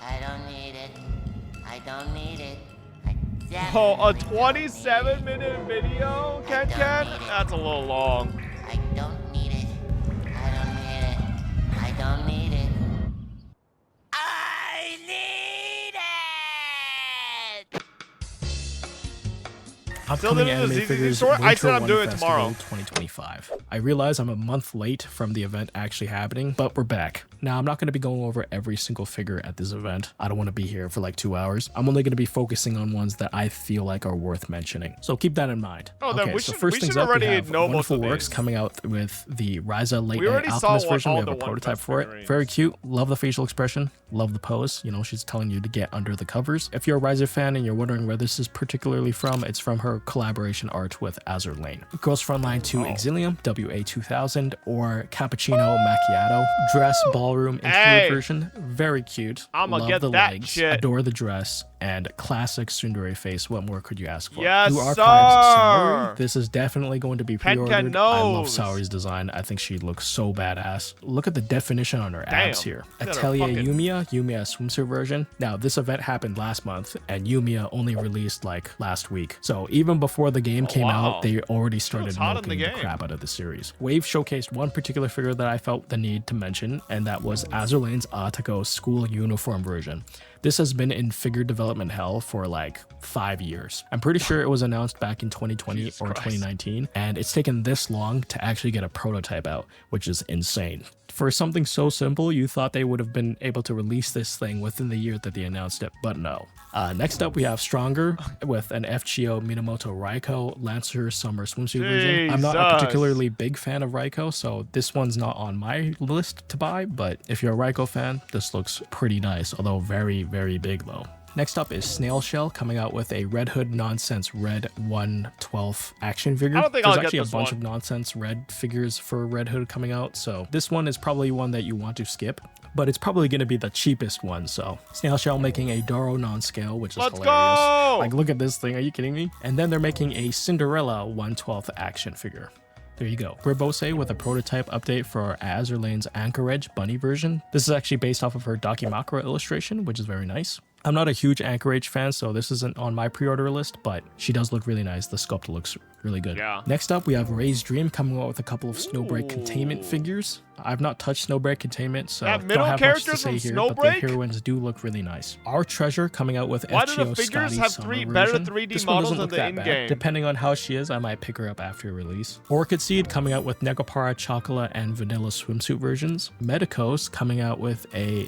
I don't need it. I don't need it. I Oh, a definitely don't need 27-minute video, I don't Ken? need it. That's a little long. I don't need it. I don't need it. I don't need it. I need it! Still Upcoming doing the anime ZZZ figures store? I Winter said I'm One doing it Festival tomorrow. 2025. I realize I'm a month late from the event actually happening, but we're back. Now, I'm not going to be going over every single figure at this event. I don't want to be here for like 2 hours. I'm only going to be focusing on ones that I feel like are worth mentioning. So keep that in mind. Oh, then okay, we so should- first we things should up, we already have know most Wonderful of Works these. coming out with the Ryza Late We Night already saw Alchemist version. all We have the a One prototype Fest for it. figurines. Very cute. Love the facial expression. Love the pose. You know, she's telling you to get under the covers. If you're a Ryza fan and you're wondering where this is particularly from, it's from her collaboration art with Azur Lane. Girls Frontline 2 Exilium, WA2000, or Cappuccino Macchiato. Dress Ballroom Intimate Hey! version. Very cute. I'ma Love get the that legs. shit. Adore the dress. And classic tsundere face. What more could you ask for? Yes, Blue Archives sir! Saori. This is definitely going to be Ken pre-ordered. I love knows. Saori's design. I think she looks so badass. Look at the definition on her Damn. abs here. Look at her Atelier fucking- Yumiya swimsuit version. Now, this event happened last month, and Yumiya only released like last week. So even before the game came wow. out, they already started looks hot in the milking the game. crap out of the series. Wave showcased one particular figure that I felt the need to mention, and that was Azur Lane's Atako school uniform version. This has been in figure development hell for like 5 years. I'm pretty sure it was announced back in 2020 Jesus or Christ. 2019, and it's taken this long to actually get a prototype out, which is insane. For something so simple, you thought they would have been able to release this thing within the year that they announced it, but no. Next up, we have Stronger with an FGO Minamoto Raiko Lancer Summer Swimsuit version. I'm not a Jesus. particularly big fan of Raiko, so this one's not on my list to buy, but if you're a Raiko fan, this looks pretty nice, although very, very big though. Next up is Snail Shell coming out with a Red Hood Nonsense Red 1/12 action figure. I don't think There's I'll get actually a this bunch one. of Nonsense Red figures for Red Hood coming out, so this one is probably one that you want to skip, but it's probably going to be the cheapest one. So Snail Shell making a Doro non-scale, which is Let's hilarious. go! Like, look at this thing. Are you kidding me? And then they're making a Cinderella 1/12 action figure. There you go. Ribose with a prototype update for Azur Lane's Anchorage Bunny version. This is actually based off of her Dakimakura illustration, which is very nice. I'm not a huge Anchorage fan, so this isn't on my pre-order list, but she does look really nice. The sculpt looks really good. Yeah. Next up, we have Ray's Dream coming out with a couple of Snowbreak Containment figures. I've not touched Snowbreak Containment, so That don't middle have much to characters say from here, but the Snowbreak? heroines do look really nice. Our Treasure coming out with Why do the FGO figures Scotty have Summer three better version. 3D This one models doesn't than look the that bad. in-game? Depending on how she is, I might pick her up after release. Orchid Seed coming out with Negapara Chocolate and Vanilla swimsuit versions. Medicos coming out with a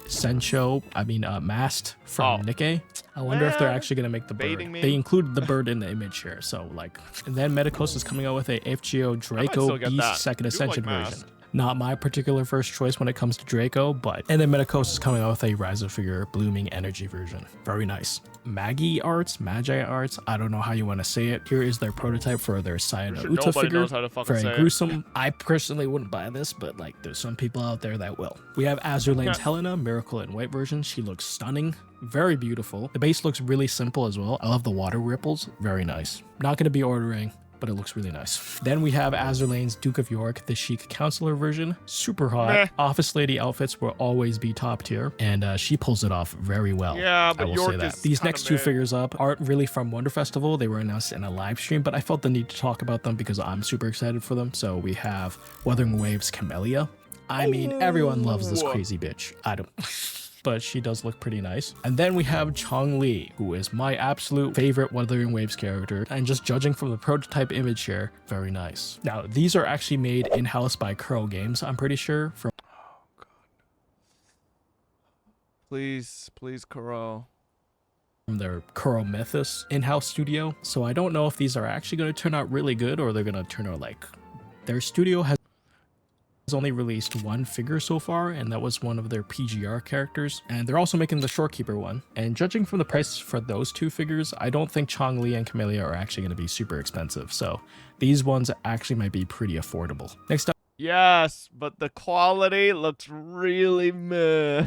Mast from Oh. Nikkei. I wonder if they're Man, actually going to make the bird. baiting me. They included the bird in the image here, so like. And then Medicos is coming out with a FGO Draco still get Beast that. Second I do like Ascension Mast. version. Not my particular first choice when it comes to Draco, but... And then Medicos is coming out with a Ryza figure Blooming Energy version. Very nice. Magi Arts, I don't know how you want to say it. Here is their prototype for their Sayano Sure Uta nobody figure. knows how to fucking Very say it. gruesome. I personally wouldn't buy this, but like there's some people out there that will. We have Azur Lane's Yeah. Helena, Miracle in White version. She looks stunning. Very beautiful. The base looks really simple as well. I love the water ripples. Very nice. Not going to be ordering, but it looks really nice. Then we have Azur Lane's Duke of York, the chic counselor version. Super hot. Meh. Office lady outfits will always be top tier, and she pulls it off very well. Yeah, but I will York say that. is These kinda next two meh. figures up aren't really from Wonder Festival. They were announced in a live stream, but I felt the need to talk about them because I'm super excited for them. So we have Wuthering Waves Camellia. I mean, everyone loves this Ooh. crazy bitch. I don't... but she does look pretty nice. And then we have Chong Li, who is my absolute favorite Wuthering Waves character, and just judging from the prototype image here, very nice. Now, these are actually made in-house by Kuro Games, I'm pretty sure, from Please, Kuro. their Kuro Mythos in-house studio. So I don't know if these are actually going to turn out really good or they're going to turn out like... Their studio has only released one figure so far, and that was one of their PGR characters, and they're also making the Shorekeeper one. And judging from the price for those two figures, I don't think Chong Li and Camellia are actually going to be super expensive, so these ones actually might be pretty affordable. Next up, Yes, but the quality looks really meh.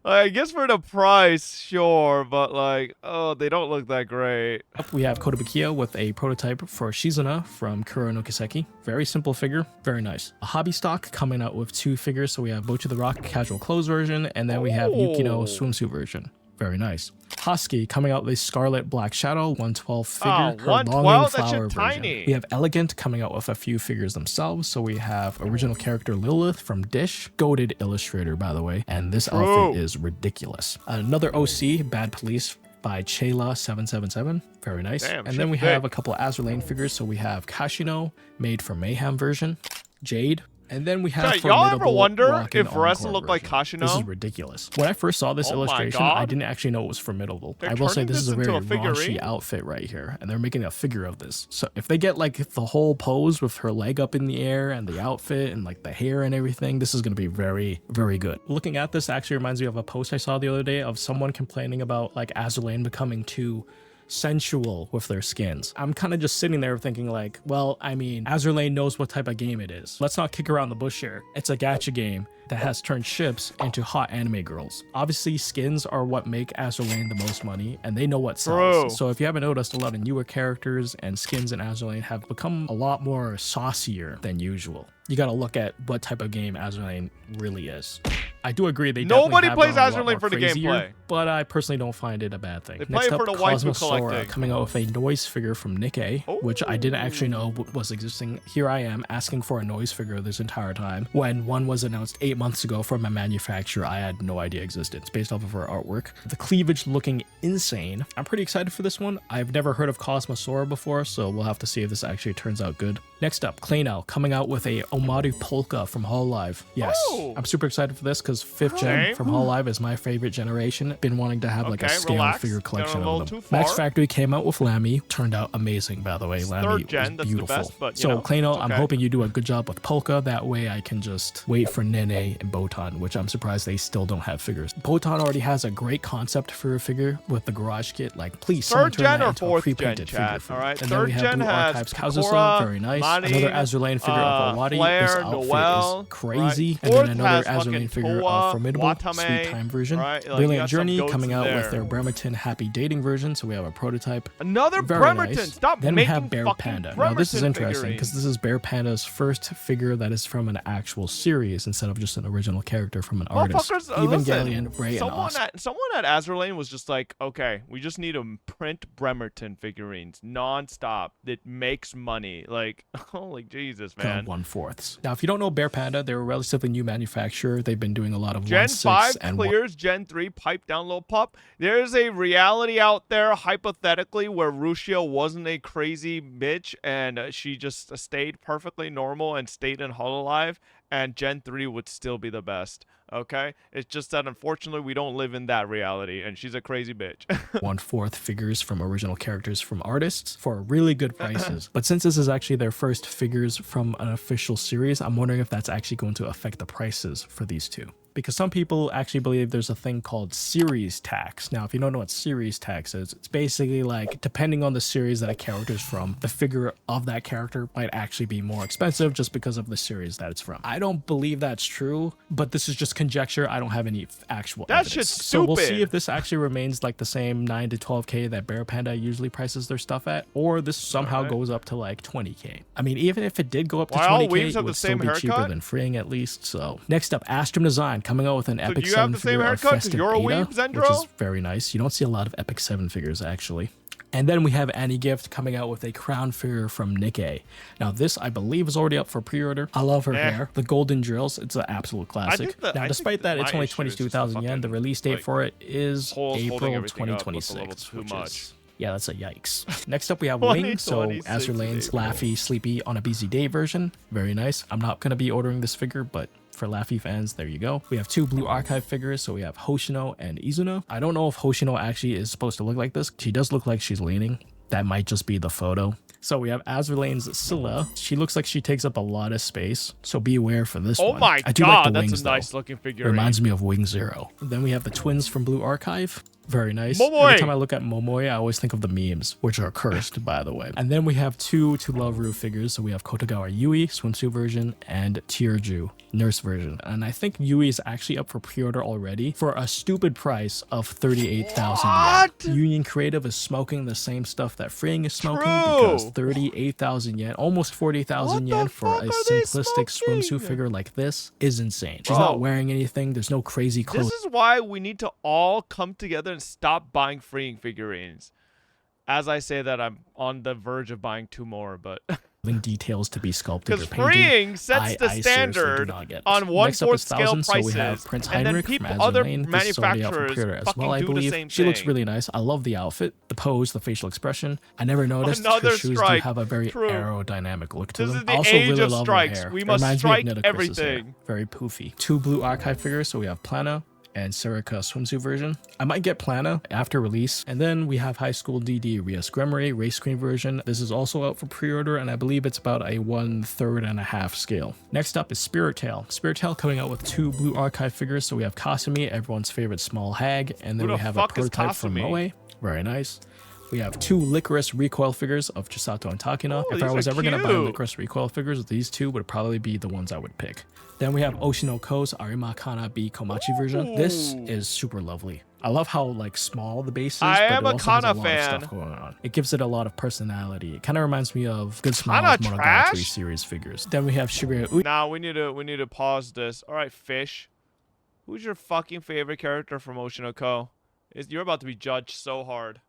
I guess for the price, sure, but like, oh, they don't look that great. Up we have Kotobukiya with a prototype for Shizuna from Kuro no Kiseki. Very simple figure, very nice. A hobby stock coming out with 2 figures, so we have Bocchi the Rock casual clothes version, and then we have Yukino swimsuit version. Very nice. Husky coming out with a Scarlet Black Shadow 112 figure. Oh, her 112? longing That flower shit version. tiny. We have Elegant coming out with a few figures themselves. So we have original character Lilith from Dish, goated illustrator by the way, and this outfit is ridiculous. Another OC, Bad Police by Chayla777. Very nice. Damn, and then we shit have big. a couple of Azur figures. So we have Kashino, made for Mayhem version, Jade. And then we have Sorry, y'all ever formidable wonder Rockin' if Ressa Encore looked like version. Kashino? This is ridiculous. When I first saw this Oh my illustration, I God. didn't actually know it was formidable. They're I will say turning this is a this very into a figurine? raunchy outfit right here, and they're making a figure of this. So if they get like the whole pose with her leg up in the air and the outfit and like the hair and everything, this is gonna be very, very good. Looking at this actually reminds me of a post I saw the other day of someone complaining about like Azur Lane becoming too sensual with their skins. I'm kind of just sitting there thinking like, well, I mean, Azur Lane knows what type of game it is. Let's not kick around the bush here. It's a gacha game that has turned ships into hot anime girls. Obviously, skins are what make Azur Lane the most money, and they know what sells. True. So if you haven't noticed, a lot of newer characters and skins in Azur Lane have become a lot more saucier than usual. You gotta look at what type of game Azur Lane really is. I do agree they Nobody definitely have plays gone a Azur lot Lane more for the crazier, gameplay. but I personally don't find it a bad thing. They play Next it for up, the waifu Cosmosora collecting. coming out with a noise figure from Nikkei, which I didn't actually know was existing. Here I am asking for a noise figure this entire time, when one was announced 8 months ago from a manufacturer I had no idea existed. It's based off of her artwork. The cleavage looking insane. I'm pretty excited for this one. I've never heard of Cosmosora before, so we'll have to see if this actually turns out good. Next up, Clanel coming out with a Omadu Polka from Hololive. Yes, Oh. I'm super excited for this because 5th gen Okay. from Hololive is my favorite generation. Been wanting to have like a Okay, scale relax. figure Going collection a little of them. too far. Max Factory came out with Lammy. Turned out amazing, by the way. Lammy third gen, was that's the beautiful. best, but, you so know, Clanel, it's I'm okay. hoping you do a good job with Polka. That way I can just wait for Nene and Botan, which I'm surprised they still don't have figures. Botan already has a great concept for a figure with the garage kit. Like, please, someone Third turn gen that or into a fourth gen, pre-painted figure chat, for me. alright? And then we Third have gen Blue has Archives Kokora, Kazusa, very nice. Mani, Another Azur Lane figure of Owadi. Flare, This outfit Noel, is crazy. right? And then Fourth another has Azur fucking Lane figure Toa, of Formidable, Watame, Sweet Time version. right? Like, you Brilliant got some Journey goats coming in out there. with their Bremerton Happy Dating version, so we have a prototype. Another Very Bremerton. nice. Stop Then we making have Bear fucking Panda. Bremerton Now this is interesting because figurines. this is Bear Panda's first figure that is from an actual series instead of just an original character from an artist. Motherfuckers, Evangelion, listen, Ray, and Oscar. someone at Azur Lane was just like, okay, we just need to print Bremerton figurines non-stop that makes money. Like, holy Jesus, man. 1/4. Now, if you don't know Bear Panda, they're a relatively new manufacturer. They've been doing a lot of Gen 1/6 5 and clears, Gen 3 pipe down, little pup. There's a reality out there, hypothetically, where Rushio wasn't a crazy bitch and she just stayed perfectly normal and stayed in Hololive, and Gen 3 would still be the best. Okay? It's just that unfortunately we don't live in that reality, and she's a crazy bitch. 1/4 figures from original characters from artists for really good prices. But since this is actually their first figures from an official series, I'm wondering if that's actually going to affect the prices for these two. Because some people actually believe there's a thing called series tax. Now, if you don't know what series tax is, it's basically like, depending on the series that a character's from, the figure of that character might actually be more expensive just because of the series that it's from. I don't believe that's true, but this is just conjecture. I don't have any actual That evidence. shit's So we'll see stupid. if this actually remains like the same 9 to 12K that Bear Panda usually prices their stuff at, or this somehow Alright. goes up to like 20K. I mean, even if it did go up to Why all 20K, weaves it have the would still same be cheaper haircut? than Freeing at least. So next up, Astrum Design coming out with an Epic do you have 7 the same figure of haircut? 'Cause Festive you're a Beta, weeb, which Zendro? is very nice. You don't see a lot of Epic 7 figures actually. And then we have Annie Gift coming out with a crown figure from Nikkei. Now this, I believe, is already up for pre-order. I love her hair. The golden drills, it's an absolute classic. I Now, think despite that, my it's only issue is just 22,000 yen. The fucking, release date like, for it is holes holding April everything up with a 2026, little too which much. is... Yeah, that's a yikes. Next up, we have Wing, so 2026 Azur Lane's April. Laffy Sleepy on a busy day version. Very nice. I'm not going to be ordering this figure, but for Laffy fans, there you go. We have 2 Blue Archive figures, so we have Hoshino and Izuna. I don't know if Hoshino actually is supposed to look like this. She does look like she's leaning. That might just be the photo. So we have Azur Lane's Scylla. She looks like she takes up a lot of space, so be aware for this Oh one. my I do god, like the that's wings, a though. nice looking It figure. reminds me of Wing Zero. Then we have the twins from Blue Archive. Very nice. Momoe! Every time I look at Momoe, I always think of the memes, which are cursed, by the way. And then we have two To Love Ru figures. So we have Kotogawa Yui, swimsuit version, and Tierju, nurse version. And I think Yui is actually up for pre-order already for a stupid price of 38,000 yen. Union Creative is smoking the same stuff that Freeing is smoking because 38,000 yen, almost 40,000 yen for a simplistic swimsuit figure like this is insane. She's not wearing anything. There's no crazy clothes. This is why we need to all come together and stop buying Freeing figurines. As I say that, I'm on the verge of buying 2 more, but Details to be sculpted or because painted. Freeing sets the I seriously do standard not get on this. 1/4 scale 1000, prices, so we have Prince and then Heinrich people, from other Azur Lane. This is already out for manufacturers pre-order as fucking well, I do the believe. same She looks thing. really nice. I love the outfit, the pose, the facial expression. I never noticed Another her shoes do strike. have a very True. aerodynamic look to This them. is the I also age really of love her strikes. hair. We It must reminds me of strike Nitocris's hair. everything. Very poofy. 2 blue archive figures, so we have Plana and Serica swimsuit version. I might get Plana after release. And then we have High School DD Rias Gremory race queen version. This is also out for pre-order, and I believe it's about a 1/3.5 scale. Next up is Spirit Tail. Spirit Tail coming out with 2 blue archive figures. So we have Kasumi, everyone's favorite small hag, and then Who we the have a fuck is prototype from Kasumi? Moe. Very nice. We have 2 Licorice recoil figures of Chisato and Takina. Oh, If I these was are ever going to buy cute. Licorice recoil figures, these 2 would probably be the ones I would pick. Then we have Oshinoko's Arima Kana B Komachi version. This Ooh. is super lovely. I love how like small the base is, I but am it a also has Kana a lot fan. of stuff going on. It gives it a lot of personality. It kind of reminds me of Good Kana Smiles Monogatari trash? series figures. Then we have Shibuya Uchi. Nah, we need to pause this. All right, Fish. Who's your fucking favorite character from Oshinoko? You're about to be judged so hard.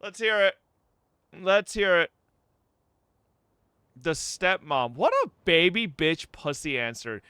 Let's hear it. Let's hear it. The stepmom. What a baby bitch pussy answer.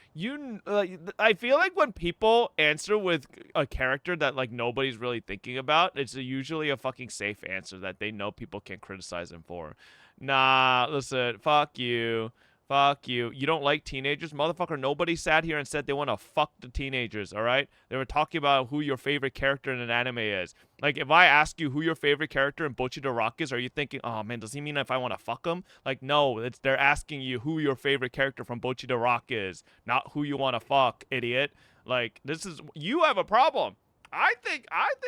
I feel like when people answer with a character that like nobody's really thinking about, it's usually a fucking safe answer that they know people can criticize them for. Nah, listen, fuck you. Fuck you. You don't like teenagers? Motherfucker, nobody sat here and said they want to fuck the teenagers, alright? They were talking about who your favorite character in an anime is. Like, if I ask you who your favorite character in Bocchi the Rock is, are you thinking, oh man, does he mean if I want to fuck him? Like, no, they're asking you who your favorite character from Bocchi the Rock is, not who you want to fuck, idiot. Like, you have a problem. I think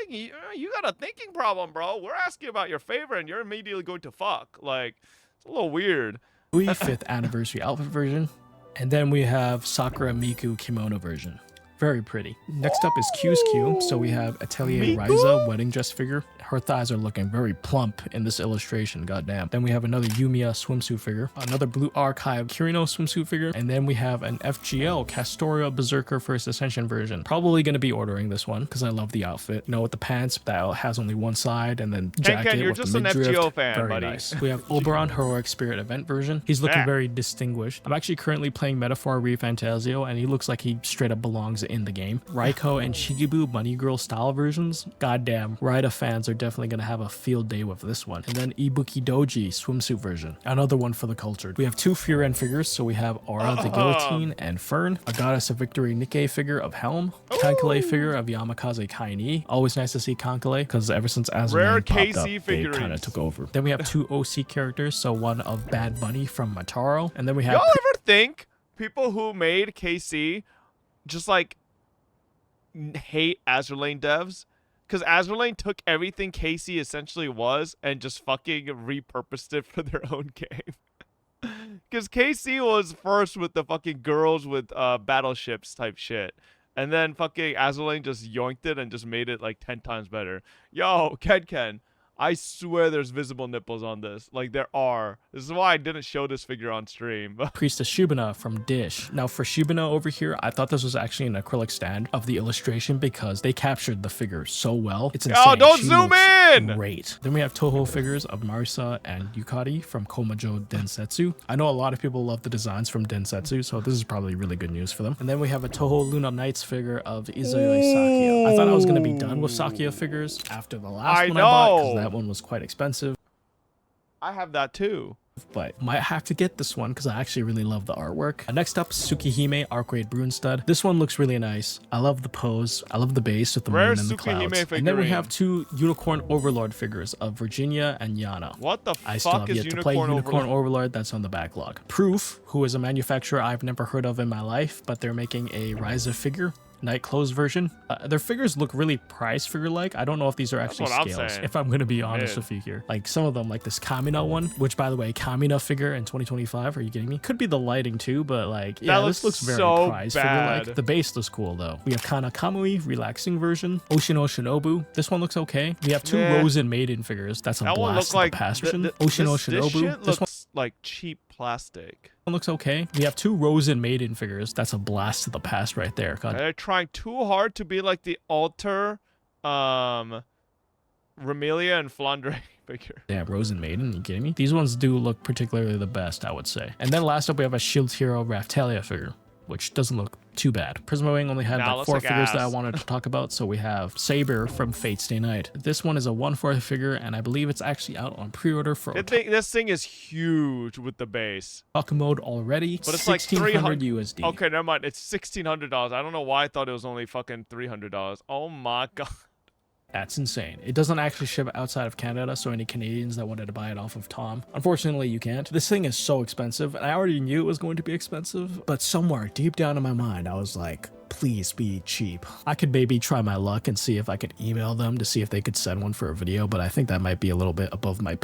you got a thinking problem, bro. We're asking about your favorite and you're immediately going to fuck. Like, it's a little weird. 5th anniversary outfit version. And then we have Sakura Miku kimono version. Very pretty. Next up is Q's Q. So we have Atelier Miku? Ryza wedding dress figure. Her thighs are looking very plump in this illustration, goddamn. Then we have another Yumiya swimsuit figure, another Blue Archive Kirino swimsuit figure, and then we have an FGL Castoria Berserker First Ascension version. Probably gonna be ordering this one because I love the outfit. You know, with the pants that has only one side, and then jacket Ken, you're with just the an midriff. FGO fan, very buddy. nice. We have Oberon Heroic Spirit event version. He's looking Yeah. very distinguished. I'm actually currently playing Metaphor ReFantasio, and he looks like he straight up belongs in the game. Raiko and Shigibu Bunny Girl style versions. Goddamn, Raida fans are definitely gonna have a field day with this one. And then Ibuki Doji swimsuit version. Another one for the cultured. We have 2 Furen figures, so we have Aura the Guillotine and Fern, a Goddess of Victory Nikkei figure of Helm, Kankale figure of Yamakaze Kaini. Always nice to see Kankale, because ever since Rare Azure popped up, KC they figurines. kind of took over. Then we have 2 OC characters, so one of Bad Bunny from Mataro, and then we have Y'all ever think people who made KC just like hate Azur Lane devs? Because Azur Lane took everything KC essentially was and just fucking repurposed it for their own game. Because KC was first with the fucking girls with battleships type shit. And then fucking Azur Lane just yoinked it and just made it like 10 times better. Yo, Ken, I swear there's visible nipples on this. Like, there are. This is why I didn't show this figure on stream. Priestess Shubina from Dish. Now for Shubina over here, I thought this was actually an acrylic stand of the illustration because they captured the figure so well. It's insane. Oh, don't She zoom looks in! Great. Then we have Toho figures of Marisa and Yukari from Komajo Densetsu. I know a lot of people love the designs from Densetsu, so this is probably really good news for them. And then we have a Toho Luna Knights figure of Izuyoi Sakia. I thought I was going to be done with Sakia figures after the last I one I bought because know. that one was quite expensive. I have that too. But might have to get this one because I actually really love the artwork. Next up, Tsukihime Arcade Brune Stud. This one looks really nice. I love the pose. I love the base with the Rare moon and the Tsukihime clouds. And then we figurine. have 2 Unicorn Overlord figures of Virginia and Yana. What the I still fuck have is yet to play Unicorn Unicorn Overlord? Overlord. That's on the backlog. Proof, who is a manufacturer I've never heard of in my life, but they're making a Ryza figure night clothes version. Their figures look really price figure-like. I don't know if these are actually what I'm scales, saying. if I'm going to be honest Mid. with you here. Like some of them, like this Kamina one, which by the way, Kamina figure in 2025, are you kidding me? Could be the lighting too, but like, yeah, this looks very so price bad. figure-like. The base looks cool though. We have Kana Kamui, relaxing version. Oshino Shinobu. This one looks okay. We have two Yeah. Rosen Maiden figures. That's a That one blast looks of like the past th- version. th- Oshino this Shinobu. shit This looks like cheap plastic. one looks okay. We have two Rosen Maiden figures. That's a blast of the past right there. God. They're trying too hard to be like the Alter, Remelia and Flandre figure. Damn, Rosen Maiden, you kidding me? These ones do look particularly the best, I would say. And then last up, we have a Shield Hero Raftalia figure, which doesn't look too bad. Prismawing only had Nah, like looks 4 like figures that I ass. wanted to talk about. So we have Saber from Fate Stay Night. This one is a 1/4 figure, and I believe it's actually out on pre-order for This thing is huge with the base. Otaku mode already. But it's like 1600 $300 USD. Okay, never mind. It's $1,600. I don't know why I thought it was only fucking $300. Oh my god. That's insane. It doesn't actually ship outside of Canada, so any Canadians that wanted to buy it off of Tom, unfortunately you can't. This thing is so expensive, and I already knew it was going to be expensive, but somewhere deep down in my mind, I was like, please be cheap. I could maybe try my luck and see if I could email them to see if they could send one for a video, but I think that might be a little bit above my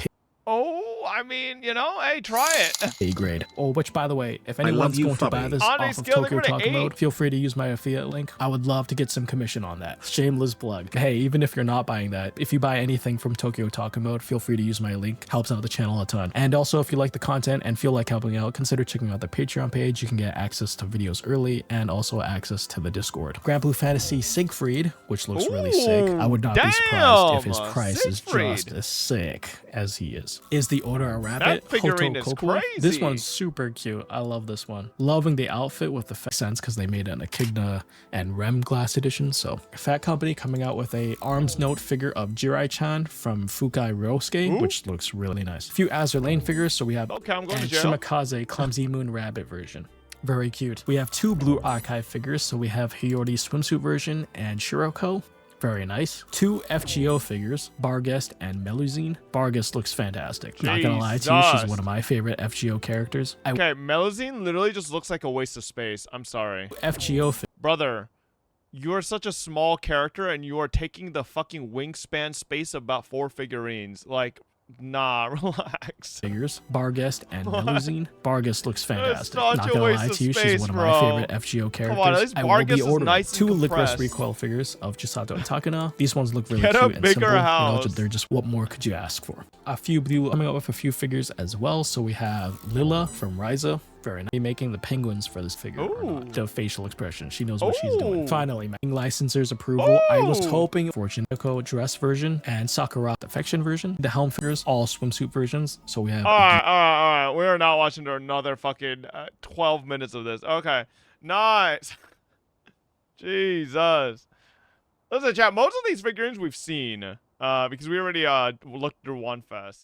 Oh, I mean, you know, hey, try it. pay grade. Oh, which by the way, if love anyone's you, going to buy Fubby. this On a off of scale of Tokyo 1 to Taco 8. Mode, feel free to use my affiliate link. I would love to get some commission on that. Shameless plug. Hey, even if you're not buying that, if you buy anything from Tokyo Taco Mode, feel free to use my link. Helps out the channel a ton. And also, if you like the content and feel like helping out, consider checking out the Patreon page. You can get access to videos early and also access to the Discord. Grand Blue Fantasy Siegfried, which looks really sick. I would not be surprised if his damn, price is Siegfried. just as sick as he is the Order a Rabbit. That figurine is Kotokokuwa. This crazy. one's super cute. I love this one. Loving the outfit with the sense because they made an Echidna and Rem glass edition. So Fat Company coming out with a arms note figure of Jirai-chan from Fukai Ryosuke, which looks really nice. A few Azur Lane figures. So we have Okay, I'm going to and jail. Shimakaze Clumsy Moon Rabbit version. Very cute. We have 2 Blue Archive figures. So we have Hiyori's swimsuit version and Shiroko. Very nice. 2 FGO figures, Barghest and Melusine. Barghest looks fantastic. Not gonna lie to you, she's Jesus. one of my favorite FGO characters. Okay, Melusine literally just looks like a waste of space. I'm sorry. FGO Brother, you are such a small character and you are taking the fucking wingspan space of about 4 figurines. Like, nah, relax. figures, Barghest and Melusine. Barghest looks fantastic. such Not a gonna waste lie of to you, she's space, one of bro. my favorite FGO characters. on, at least I will Barghest be is ordering nice and 2 Licorice compressed. Recoil figures of Chisato and Takana. These ones look really Get a cute and bigger simple. You know, house. they're just, what more could you ask for? A few blue coming up with a few figures as well. So we have Lila from Ryza. Very nice. Making the penguins for this figure. Or not. Ooh. The facial expression. She knows what she's doing. Ooh. Finally, licensors approval. I was Ooh. hoping for Jinako dress version and Sakura affection version. The helm figures, all swimsuit versions. So we have Alright. We are not watching another fucking 12 minutes of this. Okay. Nice. Jesus. Listen, chat, most of these figurines we've seen. Because we already looked through One Fest.